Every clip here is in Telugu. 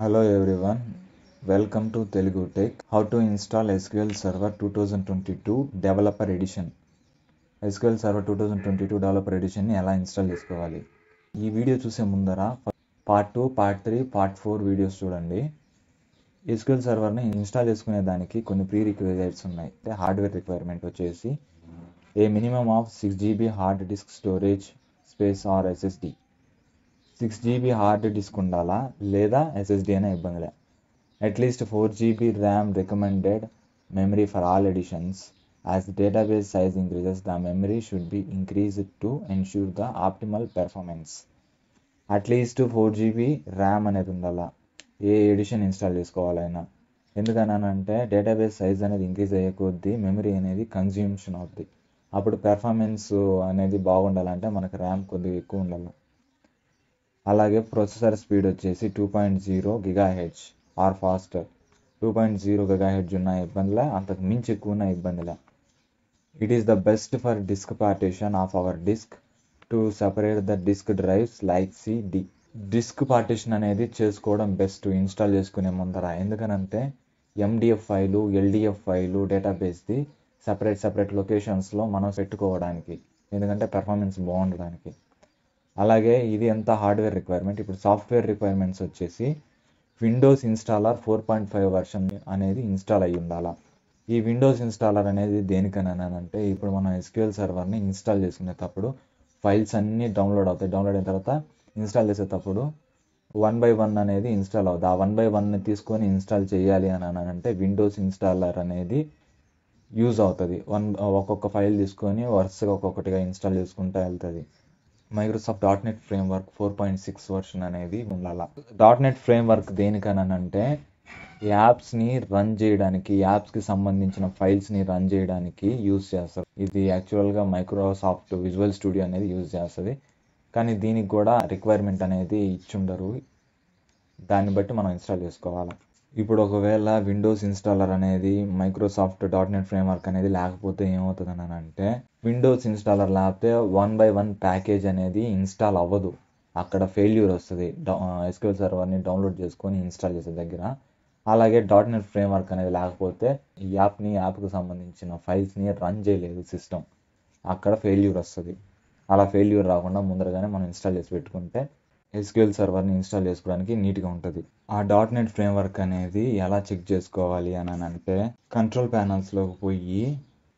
Hello everyone, welcome to Telugu Tech. How to install SQL Server 2022 Developer Edition. SQL Server 2022 Developer Edition ని ఎలా ఇన్స్టాల్ చేసుకోవాలి. ఈ వీడియో చూసే ముందర పార్ట్ 2, పార్ట్ 3, పార్ట్ 4 వీడియోస్ చూడండి. SQL సర్వర్ని ఇన్స్టాల్ చేసుకునే దానికి కొన్ని ప్రీ రిక్వైజైట్స్ ఉన్నాయి. అంటే హార్డ్వేర్ రిక్వైర్మెంట్ వచ్చేసి a minimum of 6 GB hard disk storage space or SSD. 6 GB hard disk ఉండాలా లేదా SSD అయినా ఇబ్బందిలే. At least 4 GB RAM recommended memory for all editions. As the database size increases, the memory should be increased to ensure the optimal performance. At least 4 GB RAM అనేది ఉండాలా ఏ ఎడిషన్ ఇన్స్టాల్ చేసుకోవాలైనా. ఎందుకనంటే డేటాబేస్ సైజ్ అనేది ఇంక్రీజ్ అయ్యే కొద్దీ మెమరీ అనేది కన్జ్యూమ్షన్ అవుద్ది. అప్పుడు పెర్ఫార్మెన్స్ అనేది బాగుండాలంటే మనకు ర్యామ్ కొద్దిగా ఎక్కువ ఉండాలి. అలాగే ప్రొసెసర్ స్పీడ్ వచ్చేసి 2.0 GHz ఆర్ ఫాస్టర్. 2.0 GHz ఉన్న ఇబ్బందిలే, అంతకు మించి ఎక్కువ ఉన్న ఇబ్బందిలే. It is the best for disk partition of our disk to separate the disk drives like CD. Disk partition అనేది చేసుకోవడం బెస్ట్ ఇన్స్టాల్ చేసుకునే ముందర. ఎందుకనంటే MDF ఫైలు, LDF ఫైలు డేటాబేస్ది సెపరేట్ లొకేషన్స్లో మనం పెట్టుకోవడానికి, ఎందుకంటే పెర్ఫార్మెన్స్ బాగుండడానికి. అలాగే ఇది ఎంత హార్డ్వేర్ రిక్వైర్మెంట్. ఇప్పుడు సాఫ్ట్వేర్ రిక్వైర్మెంట్స్ వచ్చేసి విండోస్ ఇన్స్టాలర్ 4.5 వర్షన్ అనేది ఇన్స్టాల్ అయ్యి ఉండాలా. ఈ విండోస్ ఇన్స్టాలర్ అనేది దేనికనంటే ఇప్పుడు మనం SQL సర్వర్ని ఇన్స్టాల్ చేసుకునేటప్పుడు ఫైల్స్ అన్నీ డౌన్లోడ్ అవుతాయి. డౌన్లోడ్ అయిన తర్వాత ఇన్స్టాల్ చేసేటప్పుడు 1 by 1 అనేది ఇన్స్టాల్ అవుతుంది. ఆ 1 by 1 తీసుకొని ఇన్స్టాల్ చేయాలి అని అంటే విండోస్ ఇన్స్టాలర్ అనేది యూజ్ అవుతుంది. ఒక్కొక్క ఫైల్ తీసుకొని వరుసగా ఒక్కొక్కటిగా ఇన్స్టాల్ చేసుకుంటూ వెళ్తుంది. మైక్రోసాఫ్ట్ .NET ఫ్రేమ్వర్క్ 4.6 వర్షన్ అనేది ఉండాలి. .NET ఫ్రేమ్వర్క్ దేనికనంటే యాప్స్ని రన్ చేయడానికి, యాప్స్కి సంబంధించిన ఫైల్స్ని రన్ చేయడానికి యూజ్ చేస్తారు. ఇది యాక్చువల్గా మైక్రోసాఫ్ట్ విజువల్ స్టూడియో అనేది యూజ్ చేస్తుంది. కానీ దీనికి కూడా రిక్వైర్మెంట్ అనేది ఇచ్చుండరు. దాన్ని బట్టి మనం ఇన్స్టాల్ చేసుకోవాలి. ఇప్పుడు ఒకవేళ విండోస్ ఇన్స్టాలర్ అనేది మైక్రోసాఫ్ట్ .NET ఫ్రేమ్వర్క్ అనేది లేకపోతే ఏమవుతుంది అంటే విండోస్ ఇన్స్టాలర్ లేకపోతే 1 by 1 ప్యాకేజ్ అనేది ఇన్స్టాల్ అవ్వదు. అక్కడ ఫెయిల్యూర్ వస్తుంది SQL సర్వర్ని డౌన్లోడ్ చేసుకొని ఇన్స్టాల్ చేసే దగ్గర. అలాగే .NET ఫ్రేమ్వర్క్ అనేది లేకపోతే ఈ యాప్కి సంబంధించిన ఫైల్స్ని రన్ చేయలేదు సిస్టమ్, అక్కడ ఫెయిల్యూర్ వస్తుంది. అలా ఫెయిల్యూర్ రాకుండా ముందరగానే మనం ఇన్స్టాల్ చేసి పెట్టుకుంటే SQL సర్వర్ని ఇన్స్టాల్ చేసుకోవడానికి నీట్గా ఉంటుంది. ఆ .NET ఫ్రేమ్వర్క్ అనేది ఎలా చెక్ చేసుకోవాలి అని అంటే కంట్రోల్ ప్యానల్స్లోకి పోయి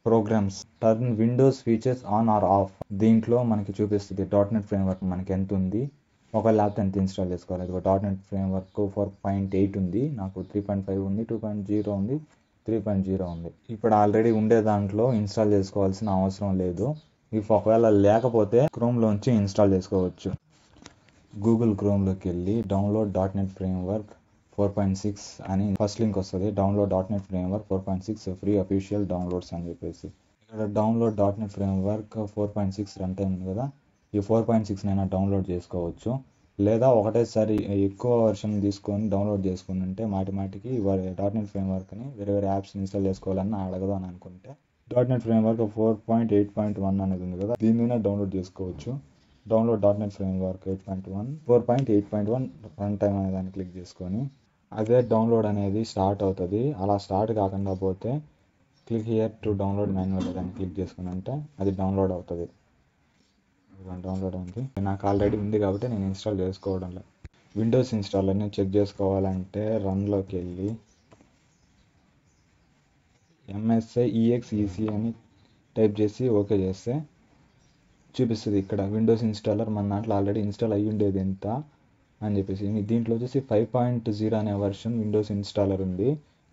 programs, turn Windows features on or off. దీంట్లో మనకి చూపిస్తుంది .NET ఫ్రేమ్వర్క్ మనకి ఎంత ఉంది, ఒక ల్యాప్ ఎంత ఇన్స్టాల్ చేసుకోవాలి. ఇది .NET ఫ్రేమ్వర్క్ 4.8 ఉంది, నాకు 3.5 ఉంది, 2.0 ఉంది, 3.0 ఉంది. ఇప్పుడు ఆల్రెడీ ఉండే దాంట్లో ఇన్స్టాల్ చేసుకోవాల్సిన అవసరం లేదు. ఒకవేళ లేకపోతే క్రోమ్లోంచి ఇన్స్టాల్ చేసుకోవచ్చు. గూగుల్ క్రోమ్లోకి వెళ్ళి డౌన్లోడ్ .NET ఫ్రేమ్వర్క్ 4.6 అని ఫస్ట్ లింక్ వస్తుంది. Download .NET framework 4.6 free official downloads అని చెప్పేసి ఇక్కడ download .NET framework 4.6 run time ఉంది కదా, ఈ 4.6 నైనా డౌన్లోడ్ చేసుకోవచ్చు. లేదా ఒకటేసారి ఎక్కువ వర్షన్ తీసుకొని డౌన్లోడ్ చేసుకుంటే మాటికి .NET ఫ్రేమ్వర్క్ని వేరే యాప్స్ ఇన్స్టాల్ చేసుకోవాలన్నా అడగదు అని అనుకుంటే .NET ఫ్రేమ్వర్క్ 4.8.1 అనేది ఉంది కదా, దీనినే డౌన్లోడ్ చేసుకోవచ్చు. Download .NET framework 4.8.1 run time అనే దాన్ని క్లిక్ చేసుకొని అదే డౌన్లోడ్ అనేది స్టార్ట్ అవుతుంది. అలా స్టార్ట్ కాకుండా పోతే click here to download manual దాన్ని క్లిక్ చేసుకుని అంటే అది డౌన్లోడ్ అవుతుంది. డౌన్లోడ్ అయింది, నాకు ఆల్రెడీ ఉంది కాబట్టి నేను ఇన్స్టాల్ చేసుకోవడంలో. విండోస్ ఇన్స్టాలర్ని చెక్ చేసుకోవాలంటే రన్లోకి వెళ్ళి MSIEXEC అని టైప్ చేసి ఓకే చేస్తే చూపిస్తుంది. ఇక్కడ విండోస్ ఇన్స్టాలర్ మన దాంట్లో ఆల్రెడీ ఇన్స్టాల్ అయ్యి ఉండేది ఎంత అని చెప్పేసి. దీంట్లో వచ్చేసి 5.0 అనే వర్షన్ విండోస్ ఇన్స్టాలర్ ఉంది.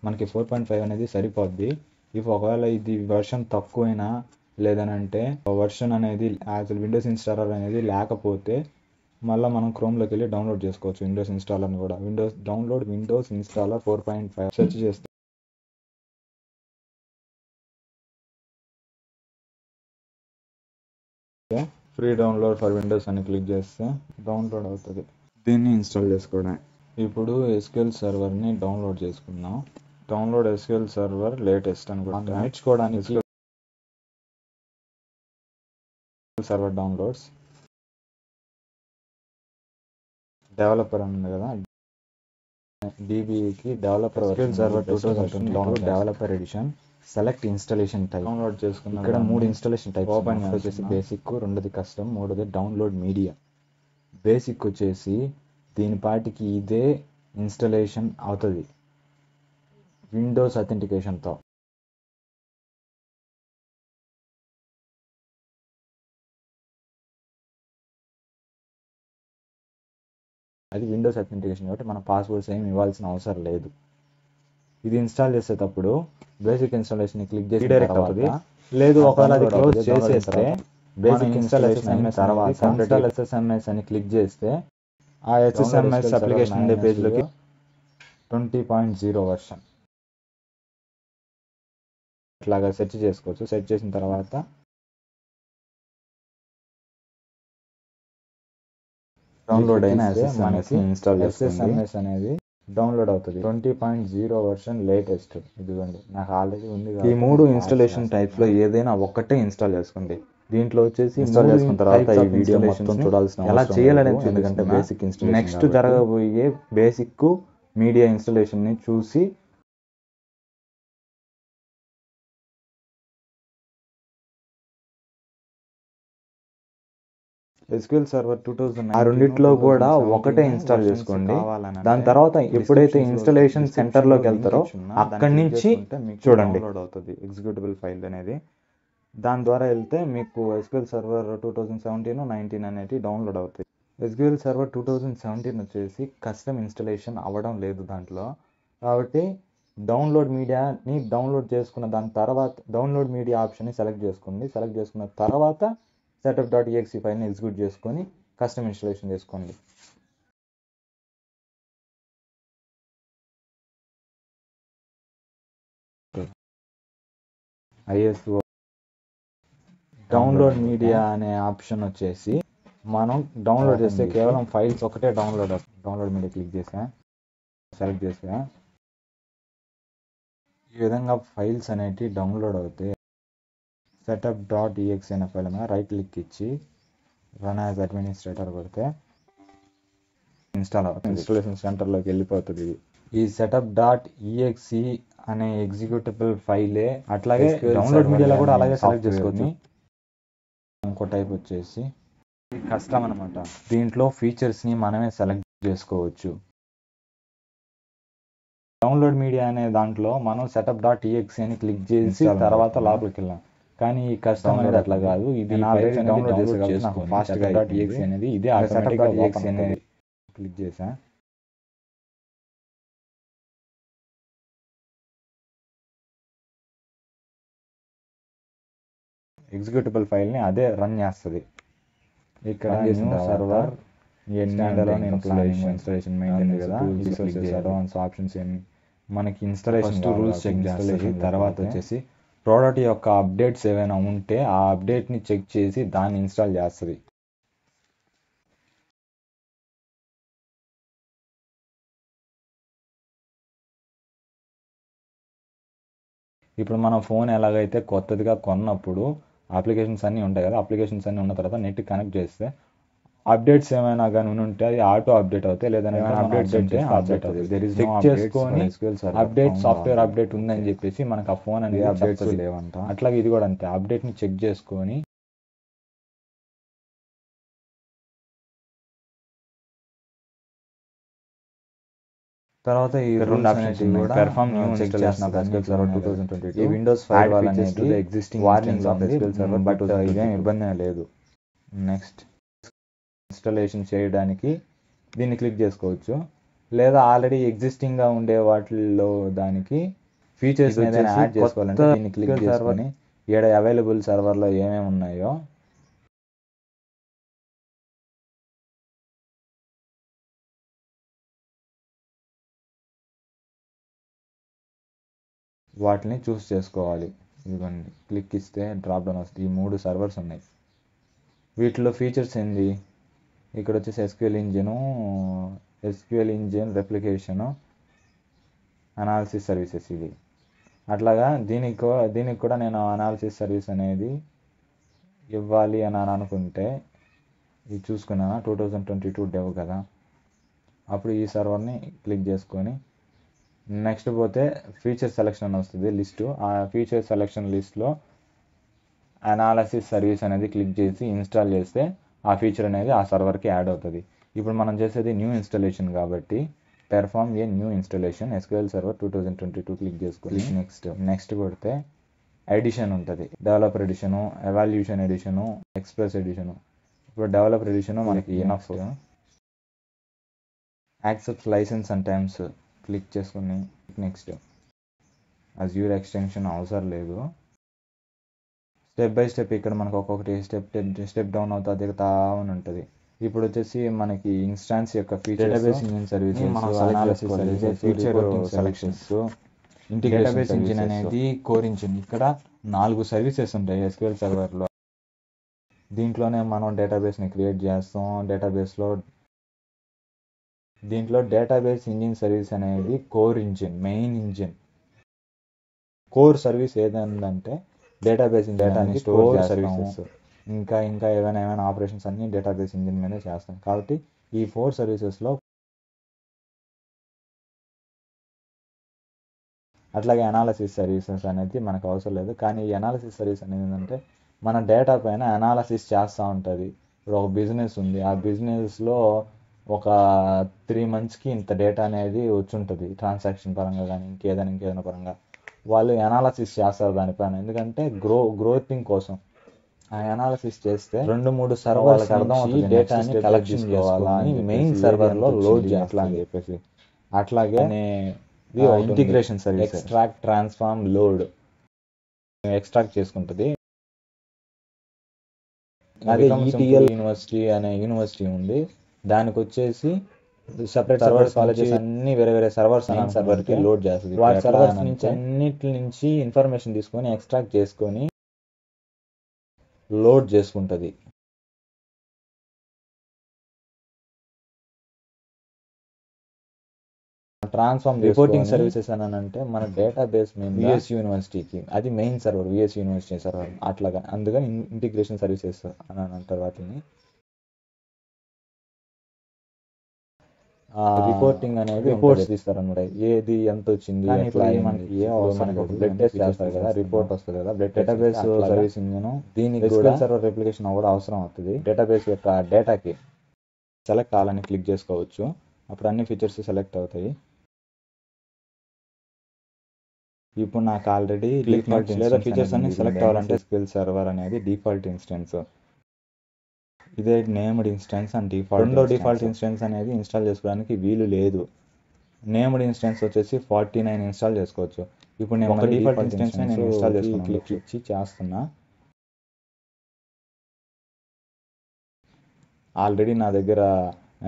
మనకి 4.5 అనేది సరిపోద్ది. ఒకవేళ ఇది వర్షన్ తక్కువైనా లేదనంటే వర్షన్ అనేది విండోస్ ఇన్స్టాలర్ అనేది లేకపోతే మళ్ళీ మనం క్రోమ్లోకి వెళ్ళి డౌన్లోడ్ చేసుకోవచ్చు విండోస్ ఇన్స్టాలర్ని కూడా. విండోస్ ఇన్స్టాలర్ 4.5 సెర్చ్ చేస్తే ఫ్రీ డౌన్లోడ్ ఫర్ విండోస్ అని క్లిక్ చేస్తే డౌన్లోడ్ అవుతుంది. దీన్ని ఇన్స్టాల్ చేసుకోవడం. ఇప్పుడు SQL సర్వర్ని డౌన్లోడ్ చేసుకుందాం. డౌన్లోడ్ SQL సర్వర్ లేటెస్ట్ అని కూడా నేర్చుకోవడానికి SQL సర్వర్ డౌన్లోడ్స్ డెవలపర్ ఉంది కదా, DBకి developer SQL server 2022 developer edition. Select installation type. Download చేసుకున్న ఇక్కడ 3 ఇన్స్టాలేషన్ టైప్స్ ఓపెన్ వచ్చేసి బేసిక్, రెండోది కస్టమ్, మూడోది డౌన్లోడ్ మీడియా. బేసిక్ వచ్చేసి దీనిపాటికి ఇదే ఇన్స్టాలేషన్ అవుతుంది విండోస్ అథెంటికేషన్తో. అది విండోస్ అథెంటికేషన్ కాబట్టి మన పాస్వర్డ్స్ ఏమి ఇవ్వాల్సిన అవసరం లేదు. ఇది ఇన్స్టాల్ చేసేటప్పుడు బేసిక్ ఇన్స్టాలేషన్ క్లిక్ చేసి డైరెక్ట్ అవుతుంది. లేదు ఒకవేళ అది క్లోజ్ చేసేస్తే బేసిక్ ఇన్స్టాలేషన్ అయిన తర్వాత ఇన్స్టాల్ SSMS అని క్లిక్ చేస్తే ఆ SSMS అప్లికేషన్ ఉండే పేజ్లోకి 20.0 వర్షన్ ఇట్లాగా సెర్చ్ చేసుకోవచ్చు. సెర్చ్ చేసిన తర్వాత డౌన్లోడ్ అయిన మనకి ఇన్స్టాల్ SSMS అనేది డౌన్లోడ్ అవుతుంది. 20.0 వర్షన్ లేటెస్ట్. ఇదిగోండి నాకు ఆల్రెడీ ఉంది. ఈ 3 ఇన్స్టాలేషన్ టైప్స్ లో ఏదైనా ఒక్కటే ఇన్స్టాల్ చేసుకోండి. దీంట్లో వచ్చేసి ఇన్స్టాల్ చేసుకున్న తర్వాత ఈ వీడియో మొత్తం చూడాల్సిన ఎలా చేయాలనేది, ఎందుకంటే బేసిక్ ఇన్స్టాలేషన్ నెక్స్ట్ జరగబోయే బేసిక్ మీడియా ఇన్స్టాలేషన్ ని చూసి SQL సర్వర్ 2009 ఆ రెండిట్లో కూడా ఒకటే ఇన్స్టాల్ చేసుకోండి. దాని తర్వాత ఎప్పుడైతే ఇన్స్టాలేషన్ సెంటర్లోకి వెళ్తారో అక్కడి నుంచి చూడండి అవుతుంది ఎగ్జిక్యూటబుల్ ఫైల్ అనేది. దాని ద్వారా వెళ్తే మీకు SQL సర్వర్ 2017-19 అనేది డౌన్లోడ్ అవుతుంది. SQL సర్వర్ 2017 వచ్చేసి కస్టమ్ ఇన్స్టాలేషన్ అవ్వడం లేదు దాంట్లో. కాబట్టి డౌన్లోడ్ మీడియాని డౌన్లోడ్ చేసుకున్న దాని తర్వాత డౌన్లోడ్ మీడియా ఆప్షన్ని సెలెక్ట్ చేసుకోండి. సెలెక్ట్ చేసుకున్న తర్వాత setup.exe ఫైల్ని ఎగ్జిక్యూట్ చేసుకొని కస్టమ్ ఇన్స్టాలేషన్ చేసుకోండి. ISO డౌన్లోడ్ మీడియా అనే ఆప్షన్ వచ్చేసి మనం డౌన్లోడ్ చేస్తే కేవలం ఫైల్స్ ఒకటే డౌన్లోడ్ అవుతుంది. డౌన్లోడ్ మీడియా క్లిక్ చేసా, సెలెక్ట్ చేసా, ఈ విధంగా ఫైల్స్ అనేవి డౌన్లోడ్ అవుతాయి. setup.exe అనే ఫైల్ మీద రైట్ క్లిక్ ఇచ్చి రన్ యాజ్ అడ్మినిస్ట్రేటర్ కొడితే ఇన్స్టాల్ అవుతుంది. ఇన్స్టాలేషన్ సెంటర్లోకి వెళ్ళిపోతుంది. ఈ setup.exe అనే ఎగ్జిక్యూటబుల్ ఫైలే అట్లాగే డౌన్లోడ్ మీడియాలో కూడా అలాగే సెలెక్ట్ చేసుకోవచ్చు. ఇంకో టైప్ వచ్చేసి కస్టమ్ అనమాట. దీంట్లో ఫీచర్స్ని మనమే సెలెక్ట్ చేసుకోవచ్చు. డౌన్లోడ్ మీడియా అనే దాంట్లో మనం setup.exe అని క్లిక్ చేసి తర్వాత లోపలికి వెళ్ళాం. కానీ ఈ కస్టమ్ అనేది అట్లా కాదు. ఇది డౌన్లోడ్ చేసుకోవచ్చు ఫాస్ట్గా. setup.exe అనేది ఇదే ఆటోమేటిక్గా exe అనేది క్లిక్ చేసా. ఎగ్జిక్యూటబుల్ ఫైల్ని అదే రన్ చేస్తుంది. ఇక్కడ న్యూ సర్వర్ ఇన్స్టాలేషన్ మెయింటైన్ కదా, అడ్వాన్స్ ఆప్షన్స్ ఏమి మనకి ఇన్స్టాలేషన్ రూల్స్ చెక్ చేస్తుంది. తర్వాత వచ్చేసి ప్రోడక్ట్ యొక్క అప్డేట్స్ ఏవైనా ఉంటే ఆ అప్డేట్ని చెక్ చేసి దాన్ని ఇన్స్టాల్ చేస్తుంది. ఇప్పుడు మన ఫోన్ ఎలాగైతే కొత్తదిగా కొన్నప్పుడు అప్లికేషన్స్ అన్నీ ఉంటాయి కదా, అప్లికేషన్స్ అన్నీ ఉన్న తర్వాత నెట్ కనెక్ట్ చేస్తే అప్డేట్స్ ఏమైనా కానీ ఉంటే అది ఆటో అప్డేట్ అవుతాయి. లేదంటే అప్డేట్స్ ఉంటే అప్డేట్ అవుతుంది. చెక్ చేసుకొని అప్డేట్ సాఫ్ట్వేర్ అప్డేట్ ఉందని చెప్పేసి మనకు ఆ ఫోన్ అనేది అప్డేట్స్ లేవంట. అట్లాగే ఇది కూడా అంతే, అప్డేట్ని చెక్ చేసుకొని తర్వాత ఈ రెండు ఆప్షన్స్ కూడా పెర్ఫార్మ్ న్యూ చెక్ చేస్తున్నారు. SQL సర్వర్ 2022 ఈ విండోస్ 5 అనేది existing warning of SQL server, but ఇదేం ఇబ్బంది లేదు. నెక్స్ట్ ఇన్స్టాలేషన్ చేయడానికి దీన్ని క్లిక్ చేసుకోవచ్చు. లేదా ఆల్రెడీ ఎగ్జిస్టింగ్గా ఉండే వాటిల్లో దానికి ఫీచర్స్ ఏదైనా యాడ్ చేసుకోవాలంటే దీన్ని క్లిక్ చేసుకొని ఏడ అవైలబుల్ సర్వర్లో ఏమేమి ఉన్నాయో వాటిని చూస్ చేసుకోవాలి. ఇదిగోండి క్లిక్ ఇస్తే డ్రాప్ డౌన్ వస్తుంది. ఈ 3 సర్వర్స్ ఉన్నాయి. వీటిలో ఫీచర్స్ ఏంది, ఇక్కడ వచ్చేసి ఎస్క్యూఎల్ ఇంజిన్ రెప్లికేషను, అనాలిసిస్ సర్వీసెస్ ఇది. అట్లాగా దీనికి కూడా నేను అనాలిసిస్ సర్వీస్ అనేది ఇవ్వాలి అని అనుకుంటే ఇది చూసుకున్నాను. 2022 డెవ్ కదా, అప్పుడు ఈ సర్వర్ని క్లిక్ చేసుకొని నెక్స్ట్ పోతే ఫీచర్ సెలెక్షన్ అని వస్తుంది లిస్టు. ఆ ఫీచర్ సెలెక్షన్ లిస్ట్లో అనాలసిస్ సర్వీస్ అనేది క్లిక్ చేసి ఇన్స్టాల్ చేస్తే ఆ ఫీచర్ అనేది ఆ సర్వర్కి యాడ్ అవుతుంది. ఇప్పుడు మనం చేసేది న్యూ ఇన్స్టాలేషన్ కాబట్టి perform a new installation SQL server 2022 click చేసుకొని నెక్స్ట్ కొడితే ఎడిషన్ ఉంటుంది. Developer edition, evaluation edition, express edition. ఇప్పుడు డెవలపర్ ఎడిషను మనకి enough. Accept licence and terms click చేసుకుని నెక్స్ట్ అజ్యూర్ ఎక్స్టెన్షన్ అవసరం లేదు. స్టెప్ బై స్టెప్ ఇక్కడ మనకు ఒక్కొక్కటి స్టెప్ డౌన్ అవుతా దిగుతా అని ఉంటుంది. ఇప్పుడు వచ్చేసి మనకి ఇన్స్టాన్స్ యొక్క feature database engine services, feature selections, database engine అనేది కోర్ ఇంజిన్. ఇక్కడ 4 సర్వీసెస్ ఉంటాయి SQL సర్వర్లో. దీంట్లోనే మనం డేటాబేస్ని క్రియేట్ చేస్తాం. దీంట్లో డేటాబేస్ ఇంజిన్ సర్వీస్ అనేది core engine, main engine. Core service ఏదంటే డేటాబేస్ డేటాని స్టోర్ సర్వీసెస్, ఇంకా ఏమైనా ఆపరేషన్స్ అన్ని డేటాబేస్ ఇంజిన్ మీదే చేస్తాం. కాబట్టి ఈ 4 సర్వీసెస్లో అట్లాగే అనాలసిస్ సర్వీసెస్ అనేది మనకు అవసరం లేదు. కానీ ఈ అనాలసిస్ సర్వీస్ అనేది ఏంటంటే మన డేటా పైన అనాలసిస్ చేస్తూ ఉంటుంది. ఇప్పుడు ఒక బిజినెస్ ఉంది, ఆ బిజినెస్లో ఒక 3 monthsకి ఇంత డేటా అనేది వచ్చి ఉంటుంది. ట్రాన్సాక్షన్ పరంగా కానీ ఇంకేదైనా పరంగా వాళ్ళు అనాలసిస్ చేస్తారు దానిపైన. ఎందుకంటే గ్రోతింగ్ కోసం ఆ అనాలసిస్ చేస్తే 2-3 సర్వర్లకు అర్థమవుతుంది డేటాని కలెక్షన్ చేసుకోవాలని మెయిన్ సర్వర్లో లోడ్ చేయాలా అని చెప్పేసి. అట్లాగే integration service extract, transform, load extract చేసుకుంటుంది. అదే ETL యూనివర్సిటీ అనే యూనివర్సిటీ ఉంది, దానికి వచ్చేసి సెపరేట్ సర్వర్స్, కాలేజెస్ అన్ని వేరే సర్వర్స్ సర్వర్కి లోడ్ చేస్తుంది. వాటి సర్వర్స్ నుంచి అన్నిటి నుంచి ఇన్ఫర్మేషన్ తీసుకొని ఎక్స్ట్రాక్ట్ చేసుకొని లోడ్ చేసుకుంటుంది. ట్రాన్స్ఫార్మ్ రిపోర్టింగ్ సర్వీసెస్ అని అంటే మన డేటాబేస్ మీద VS యూనివర్సిటీకి అది main server, VS university server అట్లాగా. అందుకని ఇంటిగ్రేషన్ సర్వీసెస్ అని అంటారు వాటిని. రిపోర్టింగ్ అనేది రిపోర్ట్స్ తీస్తారన్నమాట, ఏది ఎంత వచ్చింది. మనకి బ్లడ్ టెస్ట్ చేస్తారు కదా, రిపోర్ట్ వస్తుంది కదా, బ్లడ్ డేటాబేస్ సర్వీస్ ఇంజిన్. దీనికి కూడా సర్వర్ రెప్లికేషన్ కూడా అవసరం అవుతుంది. డేటాబేస్ యొక్క డేటాకి సెలెక్ట్ అవ్వాలని క్లిక్ చేసుకోవచ్చు. అప్పుడు అన్ని ఫీచర్స్ సెలెక్ట్ అవుతాయి. ఇప్పుడు నాకు ఆల్రెడీ డిఫాల్ట్ లేదా ఫీచర్స్ అన్ని సెలెక్ట్ అవ్వాలంటే SQL సర్వర్ అనేది డిఫాల్ట్ ఇన్స్టెన్స్. ఇదే నేమ్డ్ ఇన్స్టెన్స్ అండ్ డిఫాల్ట్. రెండో డిఫాల్ట్ ఇన్స్టెన్స్ అనేది ఇన్స్టాల్ చేసుకోవడానికి వీలు లేదు. నేమ్డ్ ఇన్స్టెన్స్ వచ్చేసి 49 ఇన్స్టాల్ చేసుకోవచ్చు. ఇప్పుడు నేను ఒక డిఫాల్ట్ ఇన్స్టెన్స్ నేను ఇన్స్టాల్ చేసుకుని క్లిక్ ఇచ్చి చేస్తున్నా. ఆల్రెడీ నా దగ్గర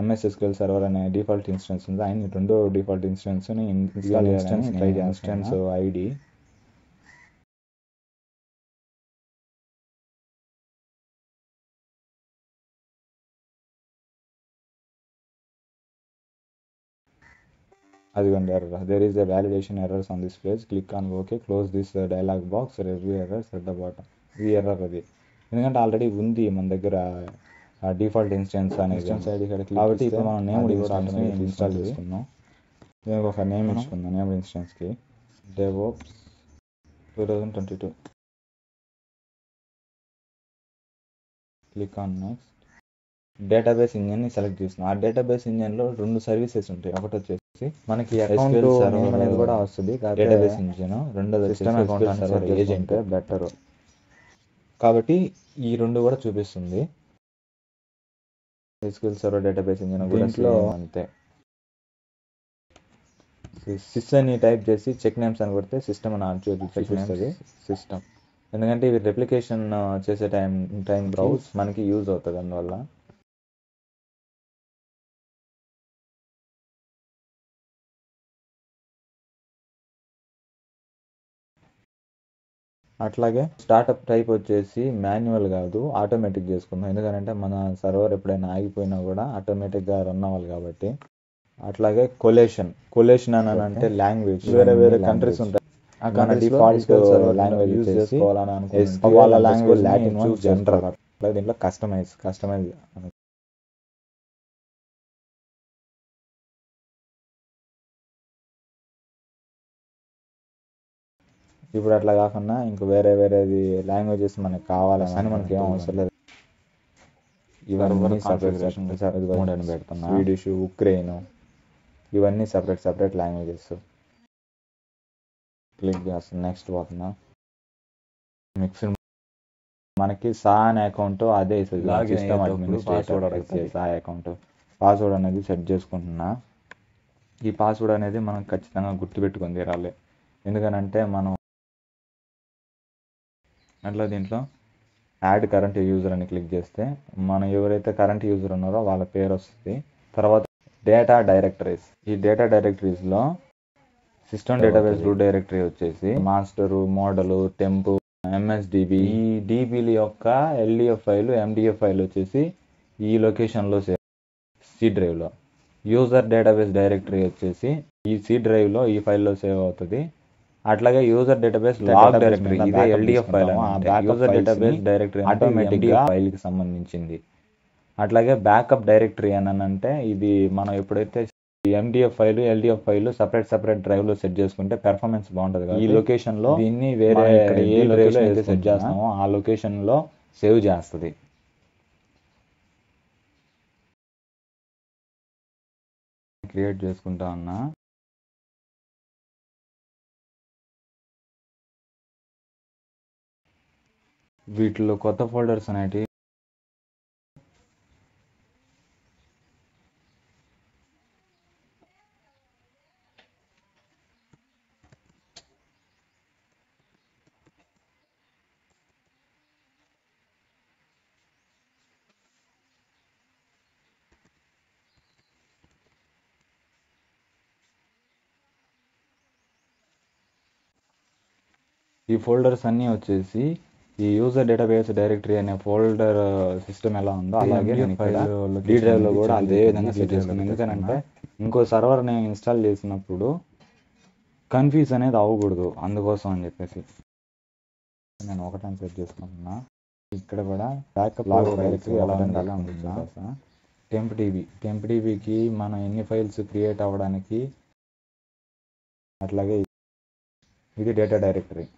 MS SQL సర్వర్ అనే డిఫాల్ట్ ఇన్స్టెన్స్ ఉంది. ఆయన రెండో డిఫాల్ట్ ఇన్స్టెన్స్ని ఇన్స్టాల్ చేయాలని ట్రై చేస్తాను. ఇన్స్టెన్స్ ID అదిగోండి error. There is a validation errors on this page, click on okay, close this dialog box, review errors at the bottom. ఈ ఎర్రర్ అది ఎందుకంటే ఆల్రెడీ ఉంది మన దగ్గర డిఫాల్ట్ ఇన్స్టెన్స్ అనేది. కాబట్టి ఇప్పుడు మనం నేమ్డ్ ఇన్స్టెన్స్ని ఇన్స్టాల్ చేసుకున్నాం. నేను ఒక నేమ్ ఇచ్చుకున్నాను నేమ్డ్ ఇన్స్టెన్స్కి, DevOps 2022. Click on next. Database ఇంజిన్ని సెలెక్ట్ చేస్తున్నాం. ఆ డేటాబేస్ ఇంజిన్లో 2 సర్వీసెస్ ఉంటాయి. ఒకటి వచ్చేసి మనకి అకౌంట్ నేమ్ అనేది కూడా వస్తుంది డేటాబేస్ ఇంజిన్, రెండోది system account server agent better. కాబట్టి ఈ 2 కూడా చూపిస్తుంది. SQL సర్వర్ డేటాబేస్ ఇంజిన్ దీంట్లో అంతే. సిస్ అని టైప్ చేసి చెక్ నేమ్స్ అని కొడితే సిస్టమ్ అని చూపిస్తుంది సిస్టమ్. ఎందుకంటే ఇవి రెప్లికేషన్ చేసే టైం బ్రౌజ్ మనకి యూజ్ అవుతుంది అందువల్ల. అట్లాగే స్టార్టప్ టైప్ వచ్చేసి మాన్యువల్ కాదు, ఆటోమేటిక్ చేసుకుందాం. ఎందుకంటే మన సర్వర్ ఎప్పుడైనా ఆగిపోయినా కూడా ఆటోమేటిక్గా రన్ అవ్వాలి కాబట్టి. అట్లాగే కొలేషన్ అని అంటే లాంగ్వేజ్, వేరే కంట్రీస్ ఉంటాయి, మన డిఫాల్ట్ లాంగ్వేజ్ యూజ్ చేసుకోవాలని అనుకుంటే వాళ్ళ లాంగ్వేజ్ లాటిన్ జనరల్. అట్లాగే దీంట్లో కస్టమైజ్ ఇప్పుడు అట్లా కాకుండా ఇంక వేరేది లాంగ్వేజెస్ మనకి కావాలని మనకి ఏం అవసరం లేదు. ఇవన్నీ సపరేట్ అని పెడుతున్నా. స్వీడిష్, ఉక్రెయిన్ ఇవన్నీ సపరేట్ లాంగ్వేజెస్. క్లిక్ చేస్తాను, నెక్స్ట్ పోతున్నా. మిక్స్డ్ మనకి సా అనే అకౌంట్ అదే సిస్టమ్ అడ్మినిస్ట్రేటర్ సా అకౌంట్. పాస్వర్డ్ అనేది సెట్ చేసుకుంటున్నా. ఈ పాస్వర్డ్ అనేది మనం ఖచ్చితంగా గుర్తుపెట్టుకుని తీరాలి. ఎందుకనంటే మనం అట్లా దీంట్లో యాడ్ కరెంట్ యూజర్ అని క్లిక్ చేస్తే మనం ఎవరైతే కరెంట్ యూజర్ ఉన్నారో వాళ్ళ పేరు వస్తుంది. తర్వాత డేటా డైరెక్టరీస్. ఈ డేటా డైరెక్టరీస్లో సిస్టమ్ డేటాబేస్ రూట్ డైరెక్టరీ వచ్చేసి మాస్టరు, మోడలు, టెంపు, ఎంఎస్డిబి. ఈ డిబిల యొక్క ఎల్డిఎఫ్ ఫైల్, ఎండిఎఫ్ ఫైల్ వచ్చేసి ఈ లొకేషన్లో సి డ్రైవ్లో. యూజర్ డేటాబేస్ డైరెక్టరీ వచ్చేసి ఈ సి డ్రైవ్లో ఈ ఫైల్లో సేవ్ అవుతుంది. అట్లాగే యూజర్ డేటాబేస్ లాగ్ డైరెక్టరీ ఇదే LDF file. User database directory ఆటోమేటిక్గా ఫైల్కి సంబంధించింది. అట్లాగే బ్యాకప్ డైరెక్టరీ అని అంటే ఇది మనం ఎప్పుడైతే MDF file, LDF file separate drive లో సెట్ చేసుకుంటే పెర్ఫార్మెన్స్ బాగుంటుంది కదా. ఈ లొకేషన్ లో దీన్ని వేరే ఏ లొకేషన్ అయితే సెట్ చేస్తామో ఆ లొకేషన్ లో సేవ్ చేస్తుంది. క్రియేట్ చేసుకుంటా ఉన్నా. వీటిలో కొత్త ఫోల్డర్స్ అనేటివి ఈ ఫోల్డర్స్ అన్నీ వచ్చేసి ఈ యూజర్ డేటాబేస్ డైరెక్టరీ అనే ఫోల్డర్ సిస్టమ్ ఎలా ఉందో అలాగే డి డ్రైవ్లో కూడా అదే విధంగా సెట్ చేసుకున్నాను. ఎందుకంటే ఇంకో సర్వర్ నేను ఇన్స్టాల్ చేసినప్పుడు కన్ఫ్యూజ్ అనేది అవ్వకూడదు, అందుకోసం అని చెప్పేసి నేను ఒకటని సెట్ చేసుకుంటున్నా. ఇక్కడ కూడా బ్యాకప్ డైరెక్టరీ ఎలా ఉంటుందా. టెంప్డిబికి మనం ఎన్ని ఫైల్స్ క్రియేట్ అవ్వడానికి. అట్లాగే ఇది డేటా డైరెక్టరీ.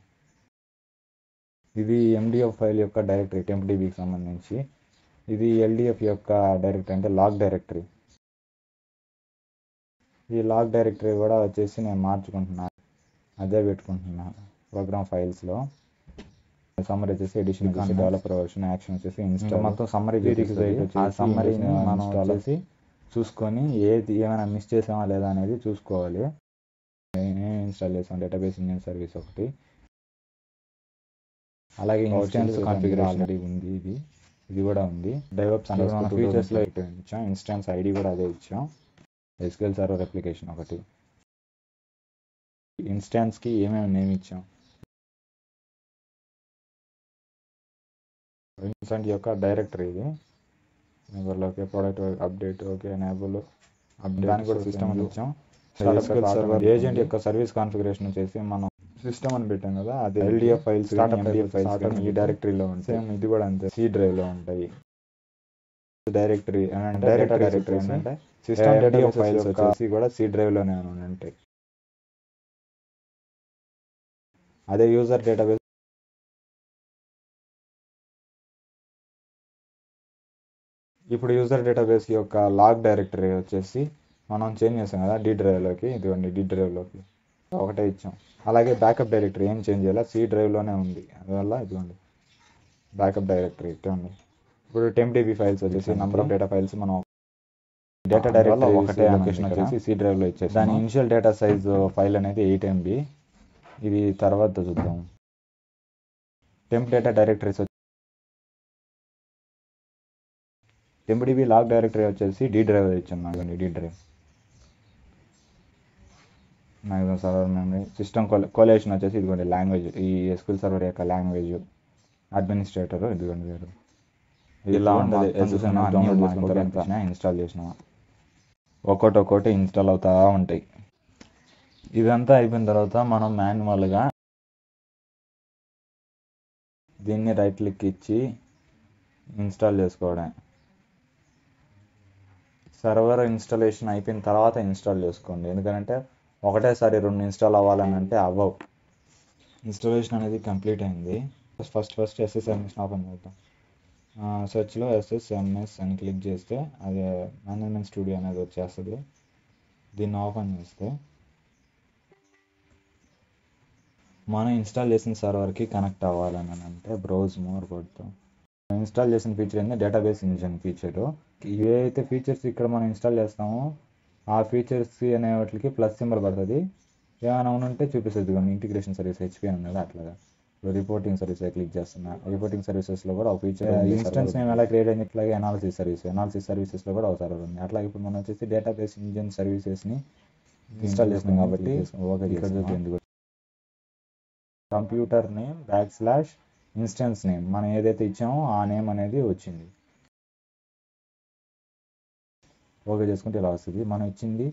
ఇది ఎండిఎఫ్ ఫైల్ యొక్క డైరెక్టరీ టెంప్డిబికి సంబంధించి. ఇది ఎల్డిఎఫ్ యొక్క డైరెక్టరీ అంటే లాగ్ డైరెక్టరీ. ఈ లాగ్ డైరెక్టరీ కూడా వచ్చేసి నేను మార్చుకుంటున్నా, అదే పెట్టుకుంటున్నా ప్రోగ్రామ్ ఫైల్స్లో. సమ్మరీ వచ్చేసి ఎడిషన్ వచ్చేసి డెవలపర్ వర్షన్, యాక్షన్ వచ్చేసి ఇన్స్టాల్. మొత్తం సమ్మరీ ఆ సమ్మరీని మనం వచ్చేసి చూసుకొని ఏమైనా మిస్ చేసామా లేదా అనేది చూసుకోవాలి. నేను ఇన్స్టాల్ చేసాను డేటాబేస్ ఇంజిన్ సర్వీస్ ఒకటి. అలాగే ఇన్స్టాన్స్ కాన్ఫిగరేషన్ ఆల్రెడీ ఉంది. ఇది కూడా ఉంది. డెవలప్స్ మన ఫీచర్స్లో ఇచ్చాం. ఇన్స్టాన్స్ ఐడి కూడా అదే ఇచ్చాం. ఎస్క్యూఎల్ సర్వర్ అప్లికేషన్ ఒకటి. ఇన్స్టాన్స్కి ఏమేమి నేమ్ ఇచ్చాం. ఇన్స్టాంట్ యొక్క డైరెక్టరీ ఇది. Okay, product update, okay, enable update, దానికి కూడా సిస్టమ్ అని ఇచ్చాం. ఎస్క్యూఎల్ సర్వర్ ఏజెంట్ యొక్క సర్వీస్ కాన్ఫిగరేషన్ వచ్చేసి మనం సిస్టమ్ అని పెట్టాం కదా, అది ఎల్డిఎఫ్ ఫైల్స్, ఎండిఎఫ్ ఫైల్స్ ఈ డైరెక్టరీలో ఉంటాయి. సేమ్ ఇది కూడా అంతే, సి డ్రైవ్లో ఉంటాయి. డైరెక్టరీ డైరెక్టరీ అంటే సిస్టమ్ డేటాబేస్ ఫైల్స్ వచ్చేసి కూడా సి డ్రైవ్లోనే ఉంటాయి. అదే యూజర్ డేటాబేస్ ఇప్పుడు యూజర్ డేటాబేస్ యొక్క లాగ్ డైరెక్టరీ వచ్చేసి మనం చేంజ్ చేసాం కదా డి డ్రైవ్లోకి. ఇదిగోండి డి డ్రైవ్లోకి ఒకటే ఇచ్చాం. అలాగే బ్యాకప్ డైరెక్టరీ ఏం చేంజ్ చేయాలి, సి డ్రైవ్లోనే ఉంది. అందువల్ల ఇదిగోండి బ్యాకప్ డైరెక్టరీ ఇట్టే ఉంది. ఇప్పుడు టెంప్డిబి ఫైల్స్ వచ్చేసి నెంబర్ ఆఫ్ డేటా ఫైల్స్ మనం డేటా డైరెక్టరీ ఒకటే లొకేషన్ వచ్చేసి సి డ్రైవ్లో ఇచ్చేసి దాని ఇనిషియల్ డేటా సైజ్ ఫైల్ అనేది 8 MB. ఇది తర్వాత చూద్దాం. Temp data directories tempdb log directory వచ్చేసి డి డ్రైవ్ ఇచ్చాం. D drive maximum server memory. System collation వచ్చేసి ఇదిగోండి లాంగ్వేజ్, ఈ ఎస్క్యూఎల్ సర్వర్ యొక్క లాంగ్వేజ్. అడ్మినిస్ట్రేటర్ ఇదిగోండి వేరు. ఇలా ఉంటుంది. ఇన్స్టాల్ చేసినా ఒక్కొక్కటి ఇన్స్టాల్ అవుతా ఉంటాయి. ఇదంతా అయిపోయిన తర్వాత మనం మాన్యువల్గా దీన్ని రైట్ క్లిక్ ఇచ్చి ఇన్స్టాల్ చేసుకోవడం. సర్వర్ ఇన్స్టాలేషన్ అయిపోయిన తర్వాత ఇన్స్టాల్ చేసుకోండి. ఎందుకంటే ఒకటేసారి 2 ఇన్స్టాల్ అవ్వాలని అంటే అవ్వవు. ఇన్స్టాలేషన్ అనేది కంప్లీట్ అయింది. ఫస్ట్ ఎస్ఎస్ఎంఎస్ని ఓపెన్ చేద్దాం. సెర్చ్లో ఎస్ఎస్ఎంఎస్ అని క్లిక్ చేస్తే అది మేనేజ్మెంట్ స్టూడియో అనేది వచ్చేస్తుంది. దీన్ని ఓపెన్ చేస్తే మనం ఇన్స్టాల్ చేసిన సర్వర్కి కనెక్ట్ అవ్వాలని అంటే బ్రౌజ్ మోర్ కొడతాం. ఇన్స్టాల్ చేసిన ఫీచర్ ఏంటంటే డేటాబేస్ ఇంజిన్ ఫీచరు. ఏవైతే ఫీచర్స్ ఇక్కడ మనం ఇన్స్టాల్ చేస్తామో ఆ ఫీచర్స్ అనే వాటికి ప్లస్ సింబల్ పడుతుంది. ఏమైనా ఉంటే చూపిస్తుంది. ఇంటిగ్రేషన్ సర్వీస్ హెచ్పి అని ఉన్నది అట్లాగా. రిపోర్టింగ్ సర్వీస్ క్లిక్ చేస్తున్నా. రిపోర్టింగ్ సర్వీసెస్లో కూడా ఒక ఫీచర్ ఇన్స్టెన్స్ నేమ్ ఎలా క్రియేట్ అయిన ఇట్లాగే అనాలిసిస్ సర్వీసెస్లో కూడా ఒక సర్వర్ ఉంది. అట్లాగే ఇప్పుడు మనం వచ్చేసి డేటాబేస్ ఇంజిన్ సర్వీసెస్ని ఇన్స్టాల్ చేసినాం కాబట్టి ఇక్కడ చూపించింది కంప్యూటర్ నేమ్ / ఇన్స్టెన్స్ నేమ్ మనం ఏదైతే ఇచ్చామో ఆ నేమ్ అనేది వచ్చింది. ఓకే చేసుకుంటే ఇలా వస్తుంది. మనం ఇచ్చింది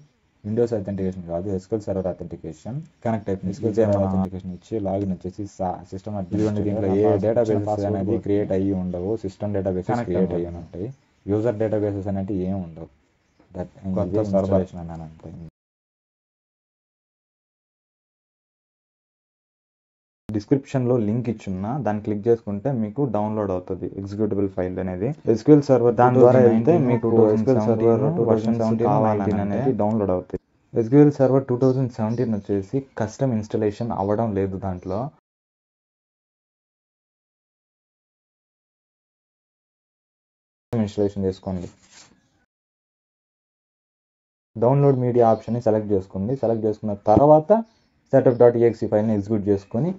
విండోస్ అథెంటికేషన్ కాదు, ఎస్క్యూఎల్ సర్వర్ అథెంటికేషన్. కనెక్ట్ అయిపోయింది. ఎస్క్యూఎల్ సర్వర్ అథెంటికేషన్ ఇచ్చి లాగిన్ వచ్చేసి సిస్టమ్ దీంట్లో ఏ డేటాబేసెస్ అనేది క్రియేట్ అయ్యి ఉండవు. సిస్టమ్ డేటాబేసెస్ క్రియేట్ అయ్యి ఉంటాయి. యూజర్ డేటాబేసెస్ అనేవి ఏమి ఉండవు. కొత్త సర్వర్ అని అంటే డిస్క్రిప్షన్లో లింక్ ఇచ్చున్నా దాన్ని క్లిక్ చేసుకుంటే మీకు డౌన్లోడ్ అవుతుంది ఎగ్జిక్యూటబుల్ ఫైల్ అనేది. ఎస్క్యూఎల్ సర్వర్ దాని ద్వారా వెళ్తే మీకు ఎస్క్యూఎల్ సర్వర్ వర్షన్ 2017 అనేది డౌన్లోడ్ అవుతుంది. ఎస్క్యూఎల్ సర్వర్ 2017 వచ్చేసి కస్టమ్ ఇన్స్టాలేషన్ అవ్వడం లేదు. దాంట్లో ఇన్స్టాలేషన్ చేసుకోండి. డౌన్లోడ్ మీడియా ఆప్షన్ని సెలెక్ట్ చేసుకోండి. సెలెక్ట్ చేసుకున్న తర్వాత setup.exe ఫైల్ని ఎగ్జిక్యూట్ చేసుకొని